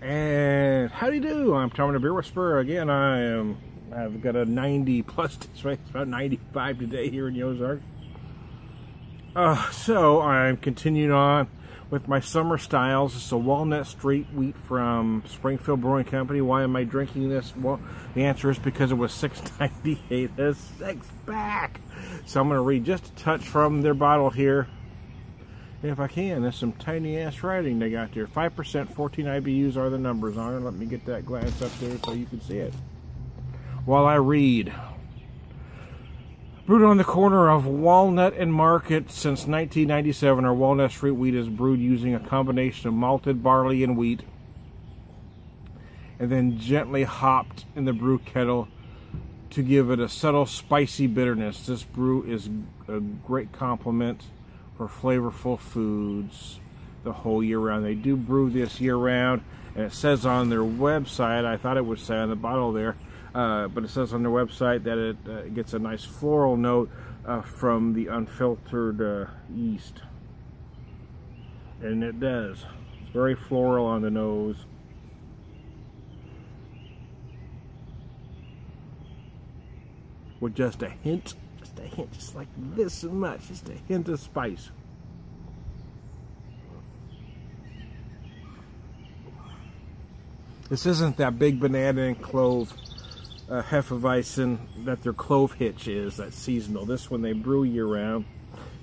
And howdy do, I'm Tom the Beer Whisperer. Again, I've got a 90 plus, it's about 95 today here in the Ozarks. So I'm continuing on with my summer styles. It's a walnut straight wheat from Springfield Brewing Company. Why am I drinking this? Well, the answer is because it was $6.98 a six-pack. So I'm going to read just a touch from their bottle here. If I can, there's some tiny ass writing they got there. 5%, 14 IBUs are the numbers on it. Let me get that glass up there so you can see it while I read. Brewed on the corner of Walnut and Market since 1997, our walnut street wheat is brewed using a combination of malted barley and wheat, and then gently hopped in the brew kettle to give it a subtle spicy bitterness. This brew is a great complement for flavorful foods the whole year round. They do brew this year round, and it says on their website, I thought it would say on the bottle there, but it says on their website that it gets a nice floral note from the unfiltered yeast. And it does. It's very floral on the nose. With just a hint, just like this much, just a hint of spice. This isn't that big banana and clove Hefeweizen that their clove hitch is, that's seasonal. This one they brew year round.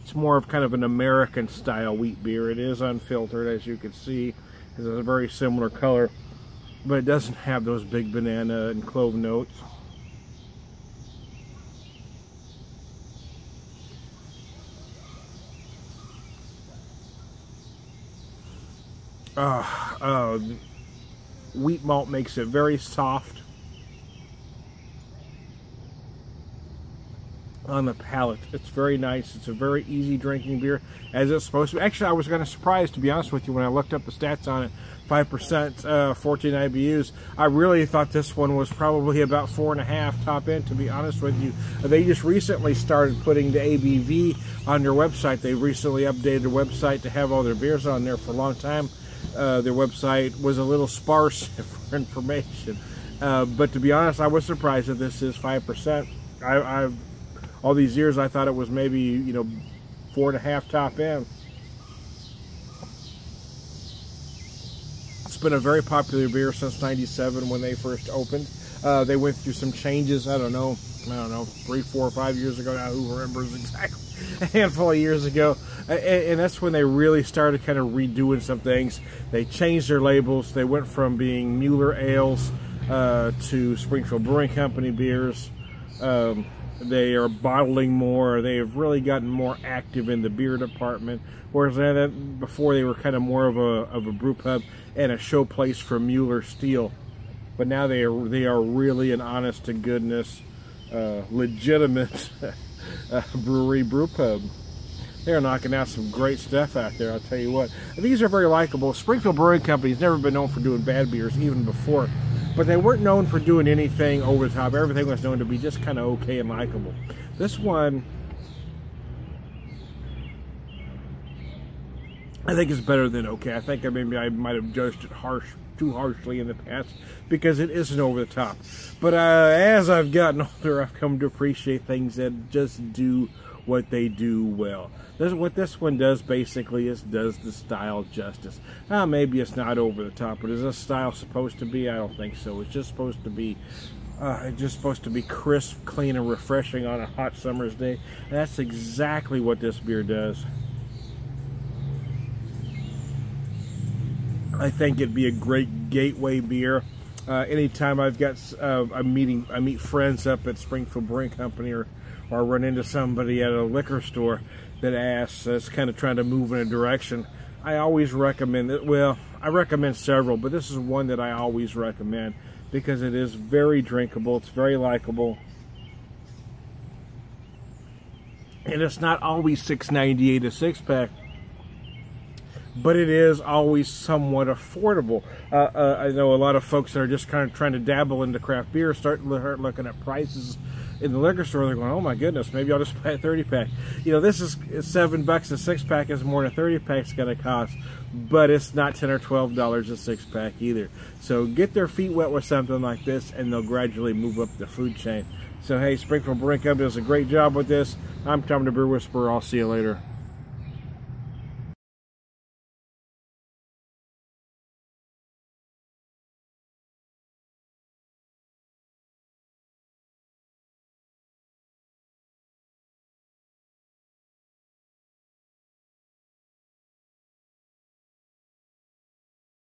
It's more of kind of an American style wheat beer. It is unfiltered, as you can see. It has a very similar color, but it doesn't have those big banana and clove notes. Wheat malt makes it very soft on the palate. It's very nice. It's a very easy drinking beer, as it's supposed to be. Actually, I was kind of surprised, to be honest with you, when I looked up the stats on it. 5%, 14 IBUs. I really thought this one was probably about 4.5 top end, to be honest with you. They just recently started putting the ABV on their website. They recently updated their website to have all their beers on there. For a long time, their website was a little sparse for information. But to be honest, I was surprised that this is 5%. I've all these years I thought it was maybe, you know, 4.5 top end. It's been a very popular beer since '97 when they first opened. They went through some changes, I don't know, 3, 4, 5 years ago now, who remembers exactly, a handful of years ago. And that's when they really started kind of redoing some things. They changed their labels. They went from being Mueller Ales to Springfield Brewing Company beers. They are bottling more. They have really gotten more active in the beer department. Whereas before they were kind of more of a brew pub and a show place for Mueller Steel. But now they are really an honest to goodness, legitimate brewery brew pub. They're knocking out some great stuff out there, I'll tell you what. These are very likable. Springfield Brewing Company's never been known for doing bad beers, even before. But they weren't known for doing anything over the top. Everything was known to be just kind of okay and likable. This one, I think is better than okay. I think maybe I might have judged it too harshly in the past because it isn't over the top. But as I've gotten older, I've come to appreciate things that just do what they do well. What this one does basically is does the style justice. Maybe it's not over the top, but is this style supposed to be? I don't think so. It's just supposed to be crisp, clean, and refreshing on a hot summer's day. And that's exactly what this beer does. I think it'd be a great gateway beer. Anytime I've got I meet friends up at Springfield Brewing Company, or I run into somebody at a liquor store that asks, that's kind of trying to move in a direction, I always recommend it. Well, I recommend several, but this is one that I always recommend because it is very drinkable. It's very likable. And it's not always $6.98 a six-pack, but it is always somewhat affordable. I know a lot of folks that are just kind of trying to dabble into craft beer, start looking at prices In the liquor store, they're going, oh my goodness, maybe I'll just buy a 30-pack. You know, this is $7 a 6-pack is more than a 30-pack's going to cost, but it's not $10 or $12 a 6-pack either. So get their feet wet with something like this, and they'll gradually move up the food chain. So hey, Springfield Brewing Company does a great job with this. I'm Tom the Brew Whisperer. I'll see you later.